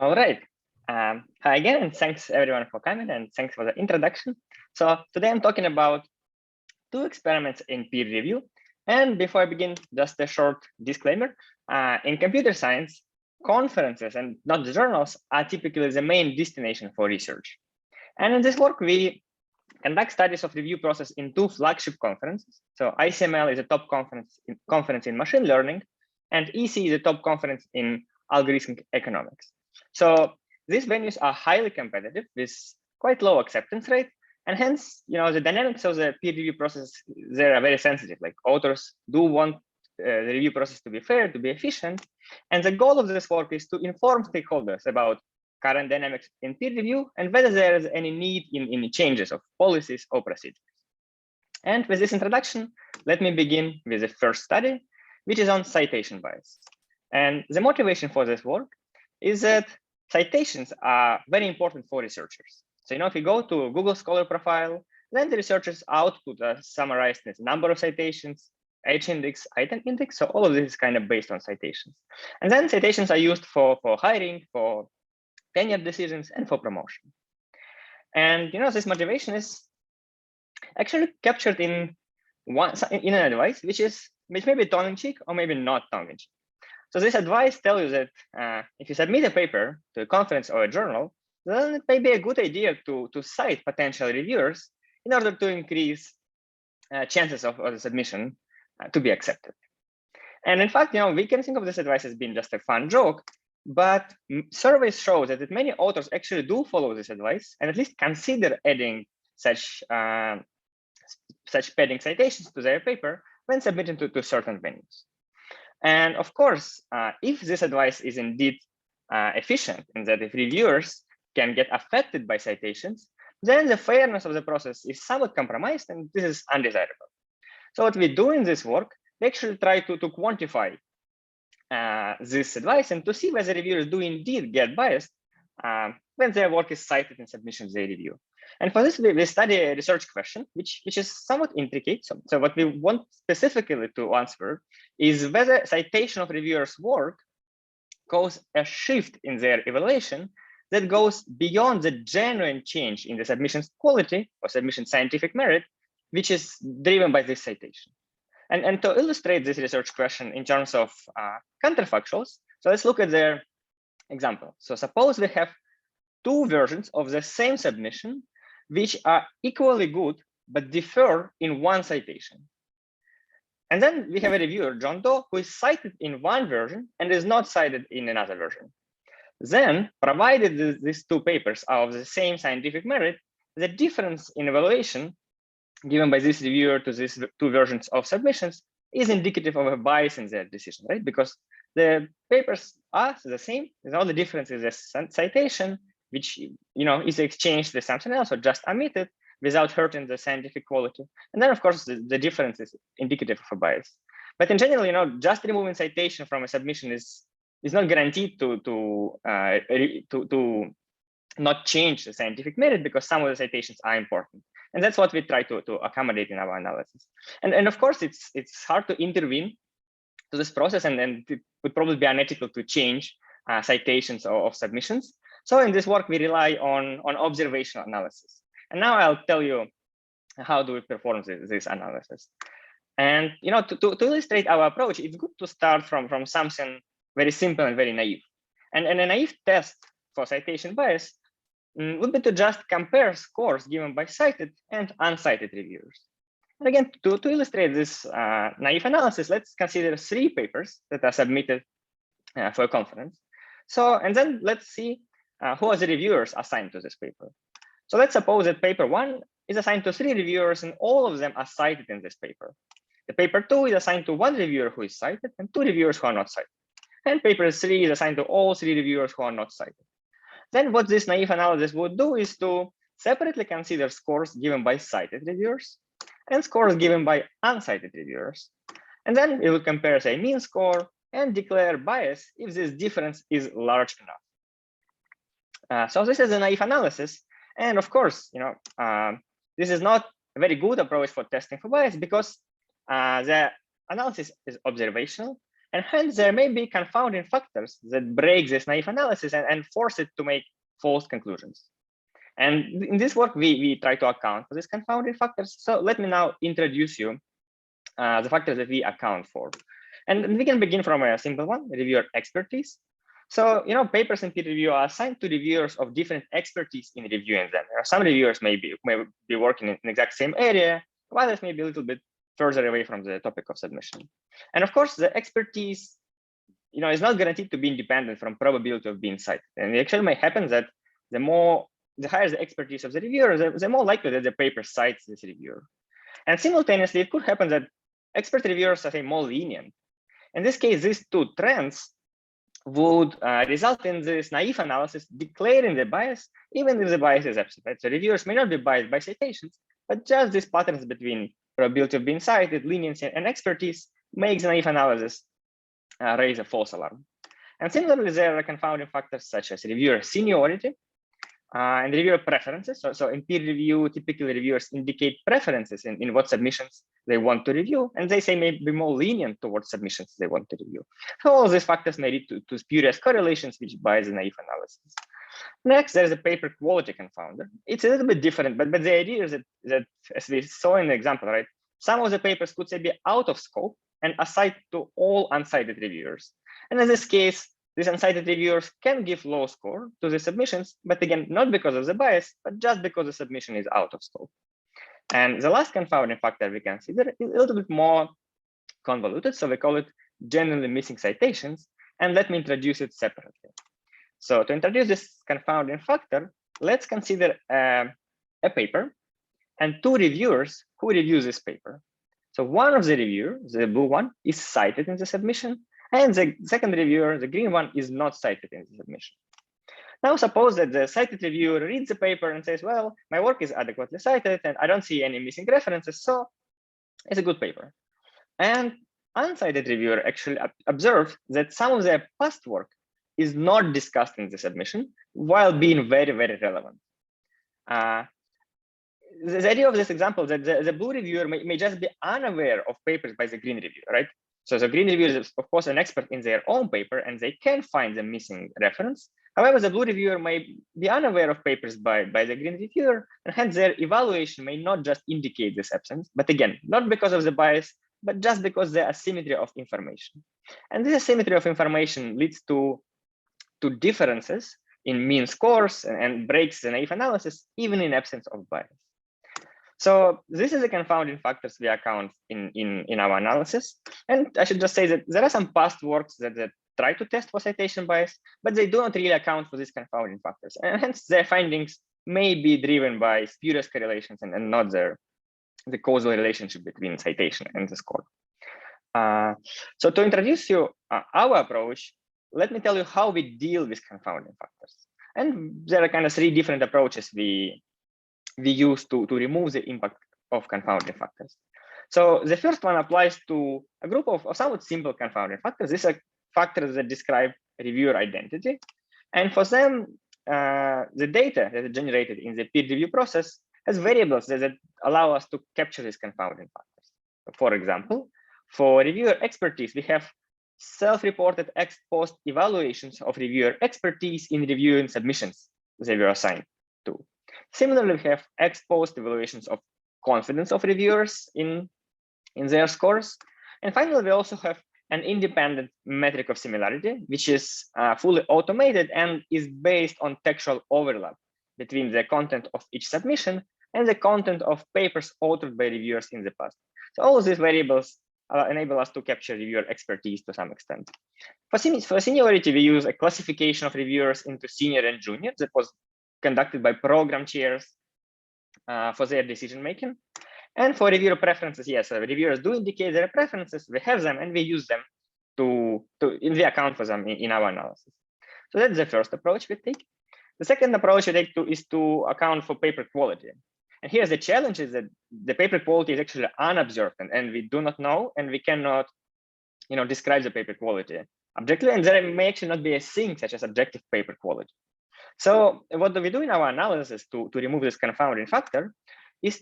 All right. Hi again, and thanks everyone for coming, and thanks for the introduction. So today I'm talking about two experiments in peer review. And before I begin, just a short disclaimer. In computer science, conferences and not the journals are typically the main destination for research. And in this work, we conduct studies of review process in two flagship conferences. So ICML is a top conference in machine learning, and EC is a top conference in algorithmic economics. So these venues are highly competitive with quite low acceptance rate, and hence, the dynamics of the peer review process there are very sensitive. Like authors do want the review process to be fair, to be efficient, and the goal of this work is to inform stakeholders about current dynamics in peer review and whether there is any need in changes of policies or procedures. And with this introduction, let me begin with the first study, which is on citation bias. And the motivation for this work is that citations are very important for researchers. So, if you go to Google Scholar profile, then the researcher's output are summarized as number of citations, H-index, item index. So all of this is kind of based on citations. And then citations are used for hiring, for tenure decisions, and for promotion. And this motivation is actually captured in an advice, which may be tongue-in-cheek or maybe not tongue-in-cheek. So this advice tells you that if you submit a paper to a conference or a journal, then it may be a good idea to cite potential reviewers in order to increase chances of the submission to be accepted. And in fact, we can think of this advice as being just a fun joke, but surveys show that many authors actually do follow this advice and at least consider adding such padding citations to their paper when submitting to certain venues. And of course, if this advice is indeed efficient, and that if reviewers can get affected by citations, then the fairness of the process is somewhat compromised, and this is undesirable. So what we do in this work, we actually try to quantify this advice and to see whether reviewers do indeed get biased when their work is cited in submissions they review. And for this, we study a research question, which is somewhat intricate. So what we want specifically to answer is whether citation of reviewers' work cause a shift in their evaluation that goes beyond the genuine change in the submission's quality or submission scientific merit, which is driven by this citation. And to illustrate this research question in terms of counterfactuals, so let's look at their example. So suppose we have two versions of the same submission, which are equally good, but differ in one citation. And then we have a reviewer, John Doe, who is cited in one version and is not cited in another version. Then, provided these two papers are of the same scientific merit, the difference in evaluation given by this reviewer to these two versions of submissions is indicative of a bias in their decision, right? Because the papers are the same. The only difference is a citation, which is exchanged with something else or just omitted without hurting the scientific quality. And then, of course, the difference is indicative of a bias. But in general, just removing citation from a submission is not guaranteed to not change the scientific merit, because some of the citations are important. And that's what we try to accommodate in our analysis. And of course, it's hard to intervene to this process, and it would probably be unethical to change citations of submissions. So in this work, we rely on observational analysis. And now I'll tell you how do we perform this analysis. And to illustrate our approach, it's good to start from something very simple and very naive. And a naive test for citation bias would be to just compare scores given by cited and uncited reviewers. And again, to illustrate this naive analysis, let's consider 3 papers that are submitted for a conference. So, and then let's see who are the reviewers assigned to this paper. So let's suppose that paper 1 is assigned to 3 reviewers, and all of them are cited in this paper. The paper 2 is assigned to 1 reviewer who is cited and 2 reviewers who are not cited. And paper 3 is assigned to all 3 reviewers who are not cited. Then what this naive analysis would do is to separately consider scores given by cited reviewers and scores given by uncited reviewers. And then it would compare, say, mean score and declare bias if this difference is large enough. So this is a naive analysis. And of course, this is not a very good approach for testing for bias, because the analysis is observational. And hence there may be confounding factors that break this naive analysis and force it to make false conclusions. And in this work, we try to account for these confounding factors. So let me now introduce you the factors that we account for. And we can begin from a simple one, reviewer expertise. So, papers in peer review are assigned to reviewers of different expertise in reviewing them. Some reviewers may be working in the exact same area, while others may be a little bit further away from the topic of submission. And of course, the expertise, is not guaranteed to be independent from probability of being cited. And it actually may happen that the higher the expertise of the reviewer, the more likely that the paper cites this reviewer. And simultaneously, it could happen that expert reviewers are more lenient. In this case, these two trends would result in this naive analysis declaring the bias, even if the bias is absent. Right? So reviewers may not be biased by citations, but just these patterns between probability of being cited, leniency, and expertise makes naive analysis raise a false alarm. And similarly, there are confounding factors such as reviewer seniority and reviewer preferences. So in peer review, typically reviewers indicate preferences in what submissions they want to review, and they say may be more lenient towards submissions they want to review. So all these factors may lead to spurious correlations, which bias the naive analysis. Next, there's a paper quality confounder. It's a little bit different, but the idea is that as we saw in the example, right, some of the papers could say be out of scope and assigned to all unsighted reviewers. And in this case, these unsighted reviewers can give low score to the submissions, but again, not because of the bias, but just because the submission is out of scope. And the last confounding factor we consider is a little bit more convoluted, so we call it generally missing citations. And let me introduce it separately. So to introduce this confounding factor, let's consider a paper and two reviewers who review this paper. So one of the reviewers, the blue one, is cited in the submission, and the second reviewer, the green one, is not cited in the submission. Now, suppose that the cited reviewer reads the paper and says, well, my work is adequately cited, and I don't see any missing references, so it's a good paper. And uncited reviewer actually observed that some of their past work is not discussed in the submission while being very, very relevant. The idea of this example that the blue reviewer may just be unaware of papers by the green reviewer, right? So the green reviewer is, of course, an expert in their own paper, and they can find the missing reference. However, the blue reviewer may be unaware of papers by the green reviewer, and hence their evaluation may not just indicate this absence, but again, not because of the bias, but just because the asymmetry of information. And this asymmetry of information leads to differences in mean scores and breaks the naive analysis, even in absence of bias. So this is the confounding factors we account in our analysis. And I should just say that there are some past works that try to test for citation bias, but they do not really account for these confounding factors. And hence their findings may be driven by spurious correlations and not the causal relationship between citation and the score. So to introduce you our approach, let me tell you how we deal with confounding factors. And there are kind of three different approaches we use to remove the impact of confounding factors. So the first one applies to a group of somewhat simple confounding factors. These are factors that describe reviewer identity. And for them, the data that is generated in the peer review process has variables that allow us to capture these confounding factors. For example, for reviewer expertise, we have self-reported ex post evaluations of reviewer expertise in reviewing submissions they were assigned to. Similarly, we have ex post evaluations of confidence of reviewers in their scores. And finally, we also have an independent metric of similarity, which is fully automated and is based on textual overlap between the content of each submission and the content of papers authored by reviewers in the past. So all of these variables enable us to capture reviewer expertise to some extent. For seniority, we use a classification of reviewers into senior and junior that was conducted by program chairs for their decision making. And for reviewer preferences, yes, reviewers do indicate their preferences. We have them and we use them we account for them in our analysis. So that's the first approach we take. The second approach we take is to account for paper quality. And here the challenge is that the paper quality is actually unobserved, and we do not know, and we cannot, describe the paper quality objectively. And there may actually not be a thing such as objective paper quality. So what do we do in our analysis to remove this confounding factor is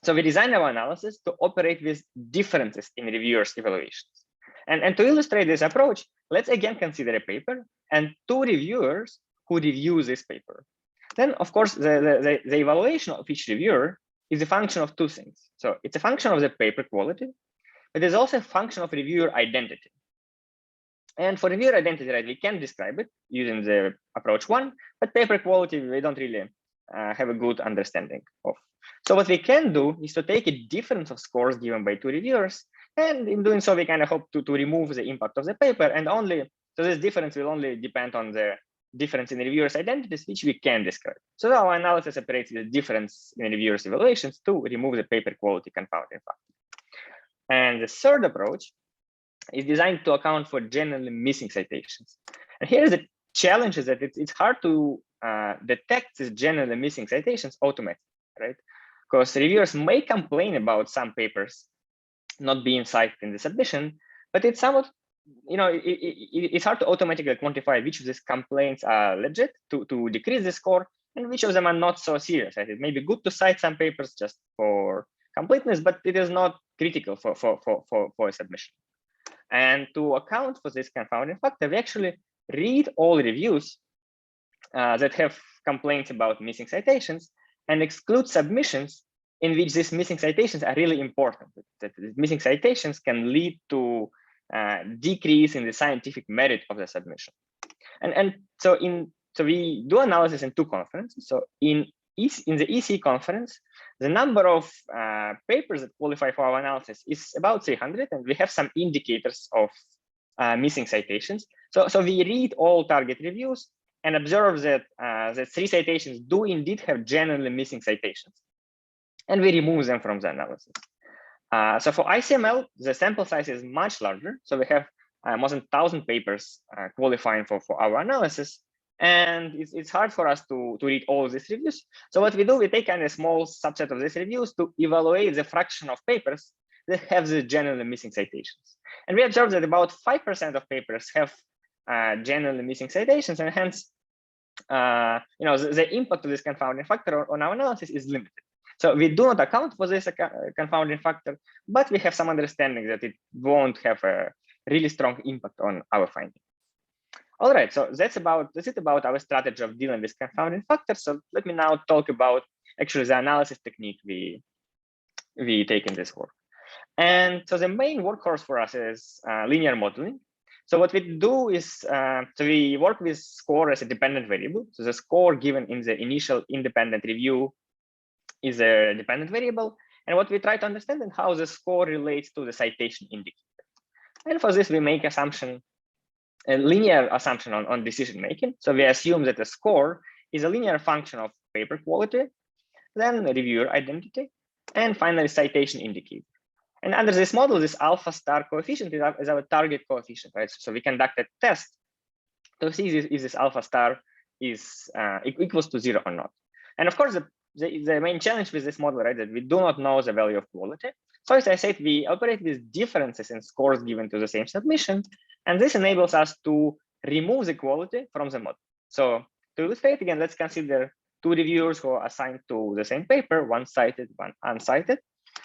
So we designed our analysis to operate with differences in reviewers' evaluations. And to illustrate this approach, let's again consider a paper and two reviewers who review this paper. Then, of course, the evaluation of each reviewer is a function of two things. So it's a function of the paper quality, but there's also a function of reviewer identity. And for reviewer identity, right, we can describe it using the approach one, but paper quality, we don't really have a good understanding of. So what we can do is to take a difference of scores given by two reviewers. And in doing so, we kind of hope to remove the impact of the paper. And only, so this difference will only depend on the difference in the reviewers' identities, which we can describe. So our analysis operates with the difference in reviewers' evaluations to remove the paper quality confounding factor. And the third approach is designed to account for generally missing citations. And here is the challenge is that it's hard to detect these generally missing citations automatically, right? Because reviewers may complain about some papers not being cited in the submission, but it's somewhat, it's hard to automatically quantify which of these complaints are legit to decrease the score and which of them are not so serious. Right? It may be good to cite some papers just for completeness, but it is not critical for a submission. And to account for this confounding factor, we actually read all reviews that have complaints about missing citations and exclude submissions in which these missing citations are really important. That missing citations can lead to decrease in the scientific merit of the submission. And so we do analysis in two conferences. So in the EC conference, the number of papers that qualify for our analysis is about 300, and we have some indicators of missing citations. So we read all target reviews and observe that the 3 citations do indeed have genuinely missing citations, and we remove them from the analysis. So for ICML, the sample size is much larger. So we have more than 1,000 papers qualifying for our analysis. And it's hard for us to read all of these reviews. So what we do, we take kind of a small subset of these reviews to evaluate the fraction of papers that have the genuinely missing citations. And we observe that about 5% of papers have genuinely missing citations, and hence, the impact of this confounding factor on our analysis is limited. So we do not account for this confounding factor, but we have some understanding that it won't have a really strong impact on our finding. All right, so that's it about our strategy of dealing with confounding factors. So let me now talk about actually the analysis technique we take in this work. And so the main workhorse for us is linear modeling. So what we do is, so we work with score as a dependent variable. So the score given in the initial independent review is a dependent variable. And what we try to understand is how the score relates to the citation indicator. And for this, we make a linear assumption on decision making. So we assume that the score is a linear function of paper quality, then reviewer identity, and finally citation indicator. And under this model, this alpha star coefficient is our target coefficient, right? So we conduct a test to see if this alpha star is equals to 0 or not. And of course, the main challenge with this model, right, that we do not know the value of quality. So as I said, we operate with differences in scores given to the same submission, and this enables us to remove the quality from the model. So to illustrate again, let's consider 2 reviewers who are assigned to the same paper, one cited, one uncited.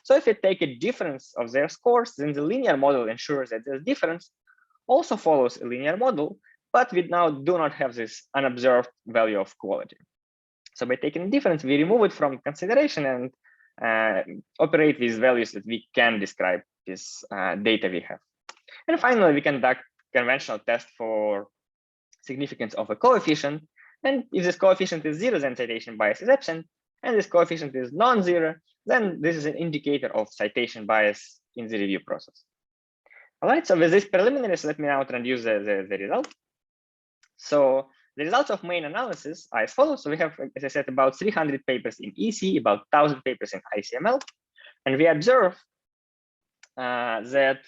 So if we take a difference of their scores, then the linear model ensures that this difference also follows a linear model, but we now do not have this unobserved value of quality. So by taking a difference, we remove it from consideration and operate with values that we can describe this data we have. And finally, we conduct conventional test for significance of a coefficient. And if this coefficient is 0, then citation bias is absent. And this coefficient is non-zero, then this is an indicator of citation bias in the review process. All right, so with this preliminaries, let me now introduce the result. So the results of main analysis are as follows. So we have, as I said, about 300 papers in EC, about 1,000 papers in ICML. And we observe that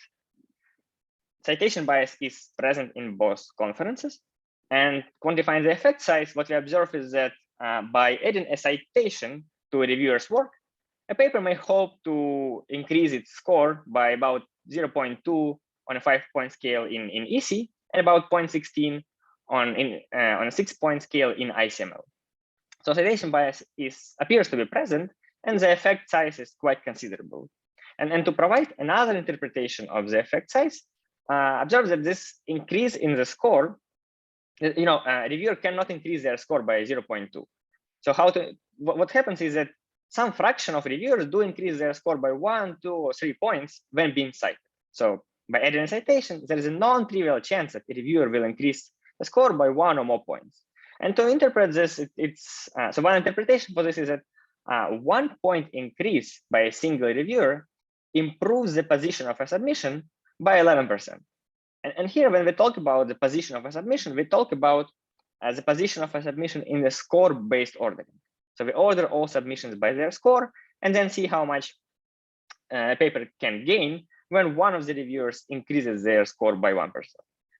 citation bias is present in both conferences. And quantifying the effect size, what we observe is that by adding a citation to a reviewer's work, a paper may hope to increase its score by about 0.2 on a 5-point scale in EC and about 0.16 on a 6-point scale in ICML. So citation bias appears to be present, and the effect size is quite considerable. And to provide another interpretation of the effect size, observe that this increase in the score, a reviewer cannot increase their score by 0.2. So what happens is that some fraction of reviewers do increase their score by 1, 2, or 3 points when being cited. So by adding a citation, there is a non-trivial chance that a reviewer will increase the score by 1 or more points. And to interpret this, so one interpretation for this is that 1 point increase by a single reviewer improves the position of a submission by 11%. And here, when we talk about the position of a submission, we talk about the position of a submission in the score-based ordering. So we order all submissions by their score, and then see how much a paper can gain when one of the reviewers increases their score by 1%,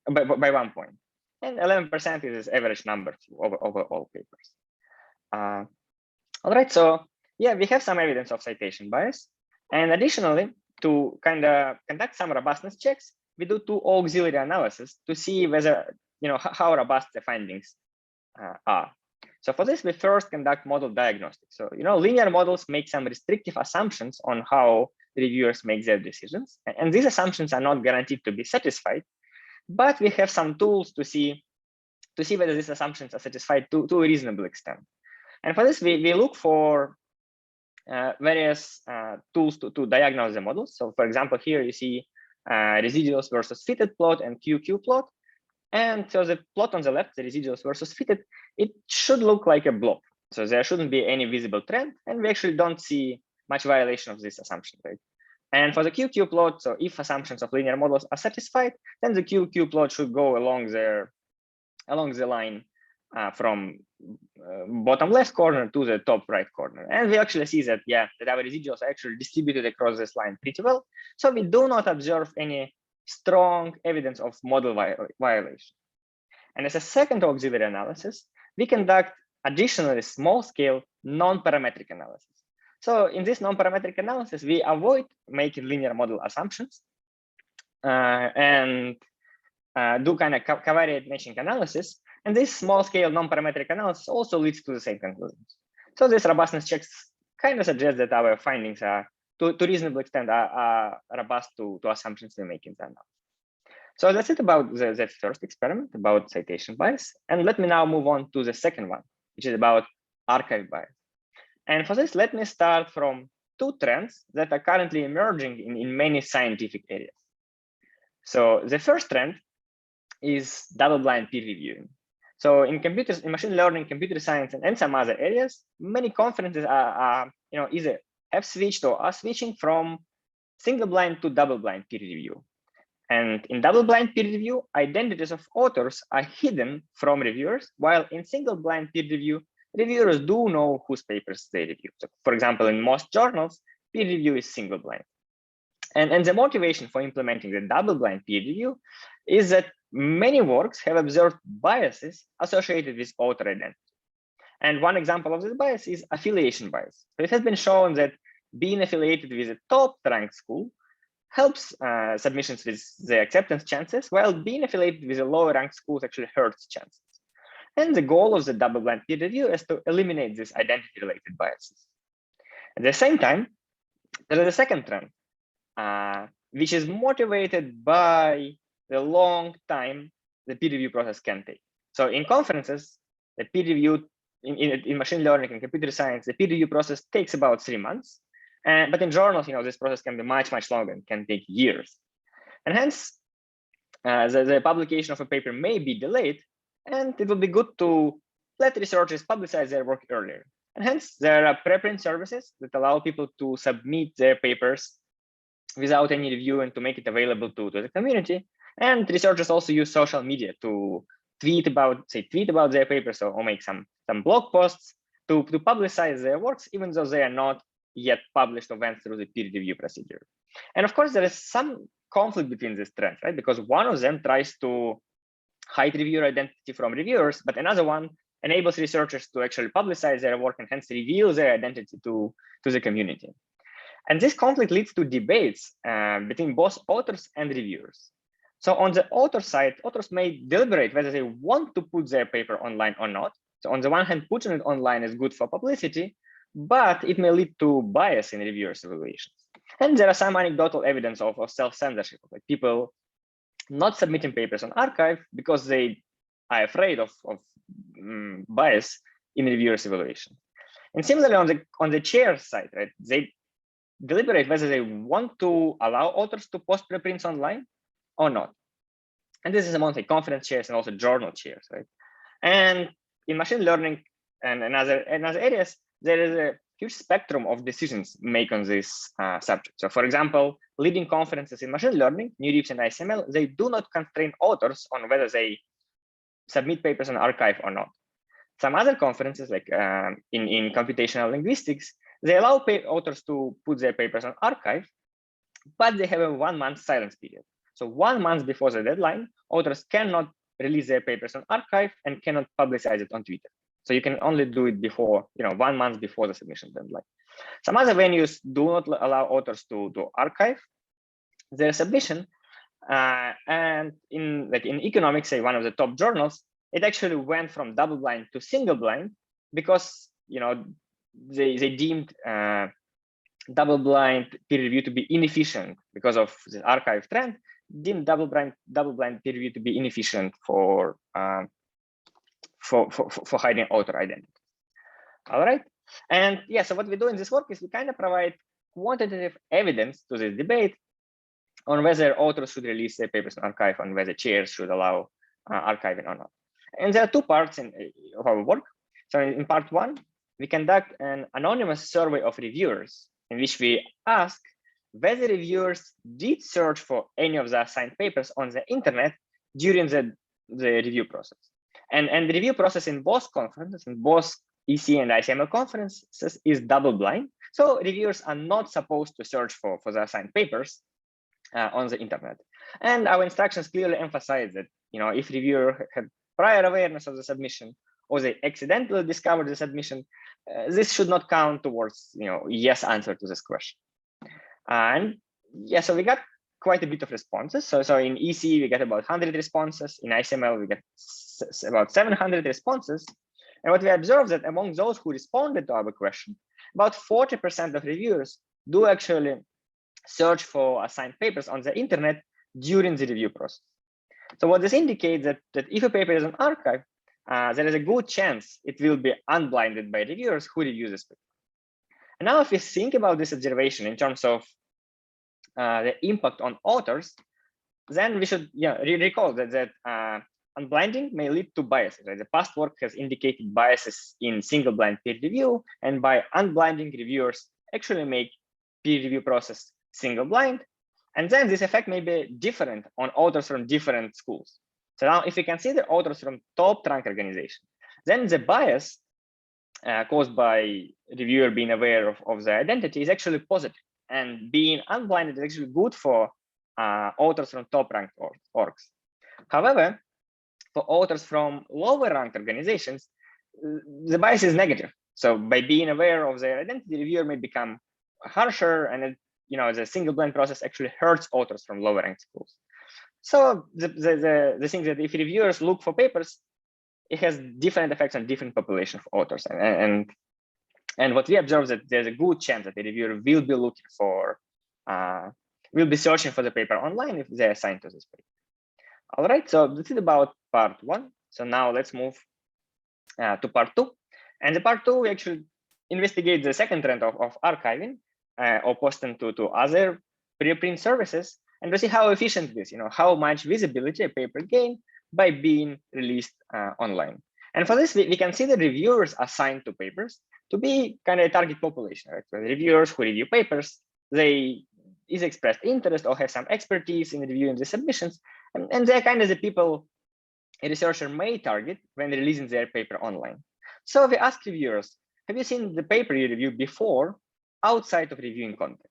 by 1 point. And 11% is this average number over all papers. All right, so yeah, we have some evidence of citation bias. And additionally, to kind of conduct some robustness checks, we do 2 auxiliary analyses to see whether, how robust the findings are. So for this, we first conduct model diagnostics. So, linear models make some restrictive assumptions on how reviewers make their decisions. And these assumptions are not guaranteed to be satisfied, but we have some tools to see whether these assumptions are satisfied to a reasonable extent. And for this, we look for various tools to diagnose the models. So for example, here you see residuals versus fitted plot and QQ plot. And so the plot on the left, the residuals versus fitted, it should look like a blob. So there shouldn't be any visible trend, and we actually don't see much violation of this assumption, right? And for the QQ plot, so if assumptions of linear models are satisfied, then the QQ plot should go along the line from bottom left corner to the top right corner. And we actually see that, that our residuals are actually distributed across this line pretty well. So we do not observe any strong evidence of model violation. And as a second auxiliary analysis, we conduct additionally small-scale non-parametric analysis. So in this non-parametric analysis, we avoid making linear model assumptions and do kind of covariate matching analysis. And this small-scale non-parametric analysis also leads to the same conclusions. So this robustness checks kind of suggest that our findings are, to reasonable extent, are robust to assumptions we make in the analysis. So that's it about the first experiment, about citation bias. And let me now move on to the second one, which is about arXiv bias. And for this, let me start from 2 trends that are currently emerging in many scientific areas. So the first trend is double-blind peer reviewing. So in machine learning, computer science, and some other areas, many conferences are either have switched or are switching from single-blind to double-blind peer review. And in double-blind peer review, identities of authors are hidden from reviewers, while in single-blind peer review, reviewers do know whose papers they review. So for example, in most journals, peer review is single-blind. And the motivation for implementing the double-blind peer review is that many works have observed biases associated with author identity. And one example of this bias is affiliation bias. So it has been shown that being affiliated with a top-ranked school helps submissions with the acceptance chances, while being affiliated with a lower-ranked schools actually hurts chances. And the goal of the double-blind peer review is to eliminate these identity-related biases. At the same time, there is a second trend, which is motivated by the long time the peer review process can take. So in conferences, the peer review in machine learning and computer science, the peer review process takes about 3 months. But in journals, this process can be much, much longer and can take years. And hence, the publication of a paper may be delayed, and it will be good to let researchers publicize their work earlier. And hence, there are preprint services that allow people to submit their papers without any review and to make it available to the community. And researchers also use social media to tweet about their papers or make some blog posts to publicize their works, even though they are not yet published or went through the peer review procedure. And of course, there is some conflict between these trends, right? Because one of them tries to hide reviewer identity from reviewers, but another one enables researchers to actually publicize their work and hence reveal their identity to the community. And this conflict leads to debates between both authors and reviewers. So on the author side, authors may deliberate whether they want to put their paper online or not. So on the one hand, putting it online is good for publicity, but it may lead to bias in reviewers' evaluations. And there are some anecdotal evidence of self-censorship, like people not submitting papers on arXiv because they are afraid of bias in reviewers' evaluation. And similarly, on the chair side, right, they deliberate whether they want to allow authors to post preprints online or not. And this is among the conference chairs and also journal chairs, right? And in machine learning and other areas, there is a huge spectrum of decisions made on this subject. So for example, leading conferences in machine learning, NeurIPS and ICML, they do not constrain authors on whether they submit papers on arXiv or not. Some other conferences, like in computational linguistics, they allow authors to put their papers on arXiv, but they have a 1 month silence period. So 1 month before the deadline, authors cannot release their papers on arXiv and cannot publicize it on Twitter. So you can only do it before, 1 month before the submission deadline. Some other venues do not allow authors to arXiv their submission. And in economics, say one of the top journals, it actually went from double blind to single blind because they deemed double blind peer review to be inefficient because of the arXiv trend, deemed double blind peer review to be inefficient for hiding author identity. All right, and yeah, so what we do in this work is we kind of provide quantitative evidence to this debate on whether authors should release their papers on arXiv and whether chairs should allow archiving or not. And there are two parts of our work. So in part one, we conduct an anonymous survey of reviewers in which we ask whether reviewers did search for any of the assigned papers on the internet during the review process. And the review process in both conferences, in both EC and ICML conferences, is double blind. So reviewers are not supposed to search for the assigned papers on the internet. And our instructions clearly emphasize that if reviewer had prior awareness of the submission or they accidentally discovered the submission, this should not count towards yes answer to this question. And yeah, so we got quite a bit of responses. So in EC we get about 100 responses. In ICML we get about 700 responses. And what we observed that among those who responded to our question, about 40% of reviewers do actually search for assigned papers on the internet during the review process. So what this indicates that if a paper is on arXiv, there is a good chance it will be unblinded by reviewers who review this paper. And now if we think about this observation in terms of the impact on authors, then we should recall that unblinding may lead to biases. Right? The past work has indicated biases in single blind peer review, and by unblinding, reviewers actually make peer review process single blind. And then this effect may be different on authors from different schools. So now if we consider authors from top rank organization, then the bias caused by reviewer being aware of their identity is actually positive. And being unblinded is actually good for authors from top ranked orgs. However, for authors from lower ranked organizations, the bias is negative. So by being aware of their identity, reviewer may become harsher, and the single blind process actually hurts authors from lower ranked schools. So the thing that if reviewers look for papers, it has different effects on different population of authors. And what we observe is that there's a good chance that the reviewer will be looking for, will be searching for the paper online if they're assigned to this paper. All right, so this is about part one. So now let's move to part two. And the part two, we actually investigate the second trend of archiving or posting to other preprint services, and to see how efficient it is, how much visibility a paper gained by being released online. And for this, we consider reviewers assigned to papers to be kind of a target population, right? So reviewers who review papers, they either expressed interest or have some expertise in reviewing the submissions, and they're kind of the people a researcher may target when releasing their paper online. So we ask reviewers, have you seen the paper you reviewed before outside of reviewing context?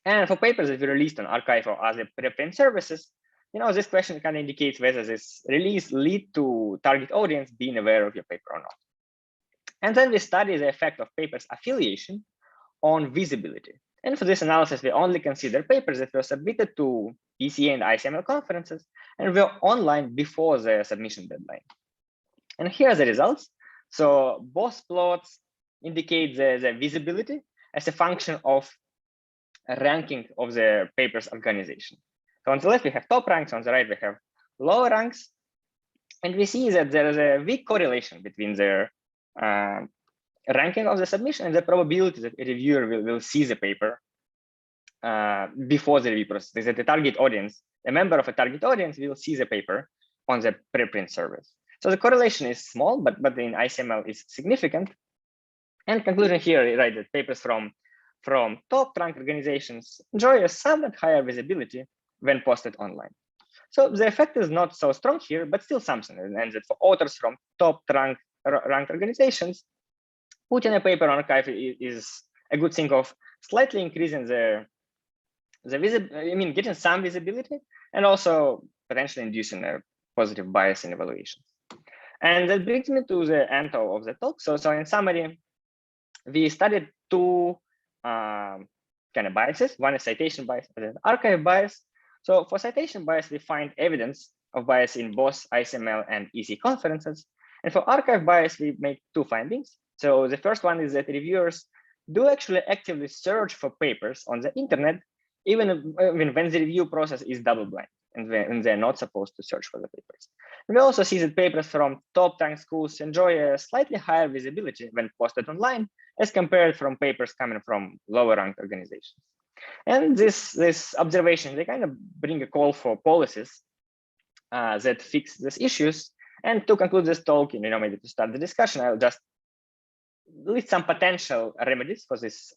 And for papers that we released on arXiv or other preprint services, this question kind of indicates whether this release lead to target audience being aware of your paper or not. And then we study the effect of papers affiliation on visibility. And for this analysis, we only consider papers that were submitted to ECA and ICML conferences and were online before the submission deadline. And here are the results. So both plots indicate the visibility as a function of ranking of the paper's organization. So on the left, we have top ranks, on the right, we have lower ranks. And we see that there is a weak correlation between the ranking of the submission and the probability that a reviewer will see the paper before the review process. That the target audience, a member of a target audience will see the paper on the preprint service. So the correlation is small, but in ICML is significant. And conclusion here, right, that papers from top rank organizations enjoy a somewhat higher visibility when posted online. So the effect is not so strong here, but still something. And that for authors from top ranked organizations, putting a paper on arXiv is a good thing of slightly increasing the getting some visibility and also potentially inducing a positive bias in evaluations. And that brings me to the end of the talk. So in summary, we studied two kind of biases. One is citation bias and arXiv bias. So for citation bias, we find evidence of bias in both ICML and EC conferences. And for arXiv bias, we make two findings. So the first one is that reviewers do actually actively search for papers on the internet, even when the review process is double-blind and they're not supposed to search for the papers. And we also see that papers from top-ranked schools enjoy a slightly higher visibility when posted online as compared from papers coming from lower-ranked organizations. And this observation, they kind of bring a call for policies that fix these issues. And to conclude this talk, maybe to start the discussion, I'll just list some potential remedies for this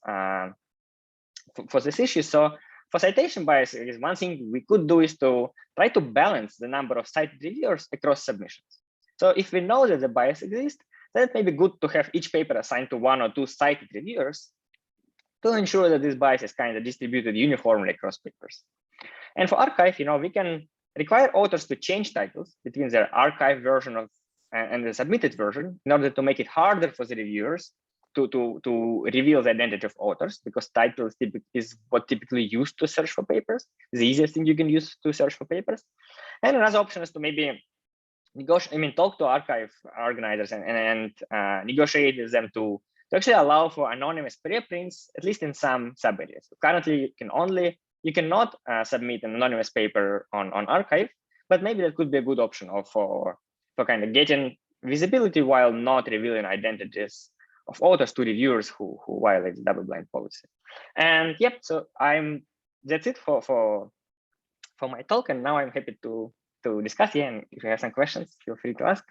issue. So for citation bias, one thing we could do is to try to balance the number of cited reviewers across submissions. So if we know that the bias exists, then it may be good to have each paper assigned to one or two cited reviewers to ensure that this bias is kind of distributed uniformly across papers. And for arXiv, we can require authors to change titles between their arXiv version of and the submitted version in order to make it harder for the reviewers to reveal the identity of authors, because titles is what typically used to search for papers, the easiest thing you can use to search for papers. And another option is to maybe negotiate, talk to arXiv organizers and negotiate with them to actually allow for anonymous preprints, at least in some sub areas. So currently, you cannot submit an anonymous paper on arXiv, but maybe that could be a good option for kind of getting visibility while not revealing identities of authors to reviewers who violate the double-blind policy. And yep, so that's it for my talk. And now I'm happy to discuss here. And if you have some questions, feel free to ask.